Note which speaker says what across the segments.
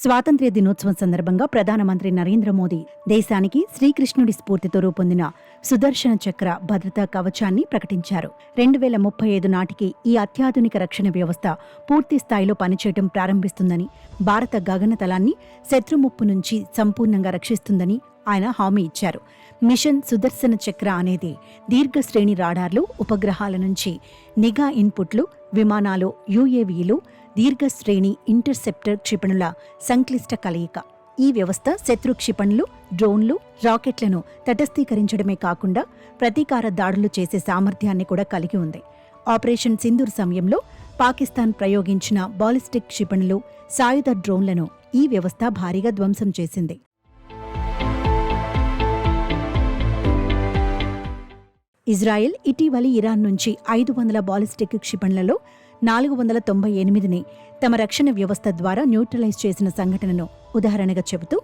Speaker 1: స్వాతంత్ర్య దినోత్సవం సందర్భంగా ప్రధానమంత్రి నరేంద్ర మోదీ దేశానికి శ్రీకృష్ణుడి స్ఫూర్తితో రూపొందిన సుదర్శన చక్ర భద్రతా కవచాన్ని ప్రకటించారు. 2035 నాటికి ఈ అత్యాధునిక రక్షణ వ్యవస్థ పూర్తి స్థాయిలో పనిచేయడం ప్రారంభిస్తుందని, భారత గగనతలాన్ని శత్రుముప్పు నుంచి సంపూర్ణంగా రక్షిస్తుందని ఆయన హామీ ఇచ్చారు. మిషన్ సుదర్శన చక్ర అనేది దీర్ఘశ్రేణి రాడార్లు, ఉపగ్రహాల నుంచి నిఘా ఇన్పుట్లు, విమానాలు, యుఏవీలు, దీర్ఘశ్రేణి ఇంటర్సెప్టర్ క్షిపణుల సంక్లిష్ట కలయిక. ఈ వ్యవస్థ శత్రు క్షిపణులు, డ్రోన్లు, రాకెట్లను తటస్థీకరించడమే కాకుండా ప్రతీకార దాడులు చేసే సామర్థ్యాన్ని కూడా కలిగి ఉంది. ఆపరేషన్ సింధూర్ సమయంలో పాకిస్తాన్ ప్రయోగించిన బాలిస్టిక్ క్షిపణులు, సాయుధ డ్రోన్లను ఈ వ్యవస్థ భారీగా ధ్వంసం చేసింది. ఇజ్రాయెల్ ఇటీవలి ఇరాన్ నుంచి 500 బాలిస్టిక్ క్షిపణులలో 498ని తమ రక్షణ వ్యవస్థ ద్వారా న్యూట్రలైజ్ చేసిన సంఘటనను ఉదాహరణగా చెబుతూ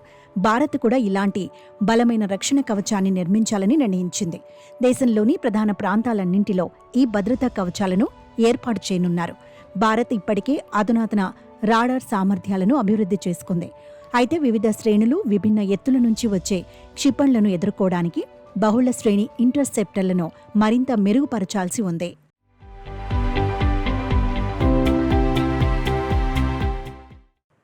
Speaker 1: భారత్ కూడా ఇలాంటి బలమైన రక్షణ కవచాన్ని నిర్మించాలని నిర్ణయించింది. దేశంలోని ప్రధాన ప్రాంతాలన్నింటిలో ఈ భద్రతా కవచాలను ఏర్పాటు చేయనున్నారు. భారత్ ఇప్పటికే అధునాతన రాడార్ సామర్థ్యాలను అభివృద్ధి చేసుకుంది. అయితే వివిధ శ్రేణులు, విభిన్న ఎత్తుల నుంచి వచ్చే క్షిపణులను ఎదుర్కోవడానికి బహుళ శ్రేణి ఇంటర్సెప్టర్లను మరింత మెరుగుపరచాల్సి ఉంది.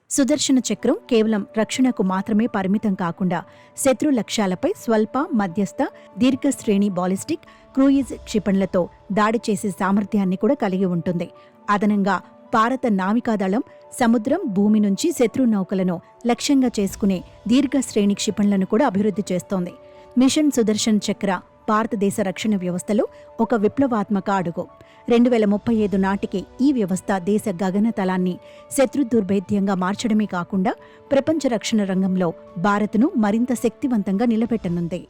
Speaker 1: సుదర్శన చక్రం కేవలం రక్షణకు మాత్రమే పరిమితం కాకుండా శత్రు లక్ష్యాలపై స్వల్ప, మధ్యస్థ, దీర్ఘశ్రేణి బాలిస్టిక్, క్రూయిజ్ క్షిపణులతో దాడి చేసే సామర్థ్యాన్ని కూడా కలిగి ఉంటుంది. అదనంగా భారత నావికాదళం సముద్రం, భూమి నుంచి శత్రు నౌకలను లక్ష్యంగా చేసుకునే దీర్ఘశ్రేణి క్షిపణులను కూడా అభివృద్ధి చేస్తోంది. మిషన్ సుదర్శన్ చక్ర భారతదేశ రక్షణ వ్యవస్థలో ఒక విప్లవాత్మక అడుగు. 2035 నాటికి ఈ వ్యవస్థ దేశ గగనతలాన్ని శత్రుదుర్భేద్యంగా మార్చడమే కాకుండా ప్రపంచ రక్షణ రంగంలో భారత్ను మరింత శక్తివంతంగా నిలబెట్టనుంది.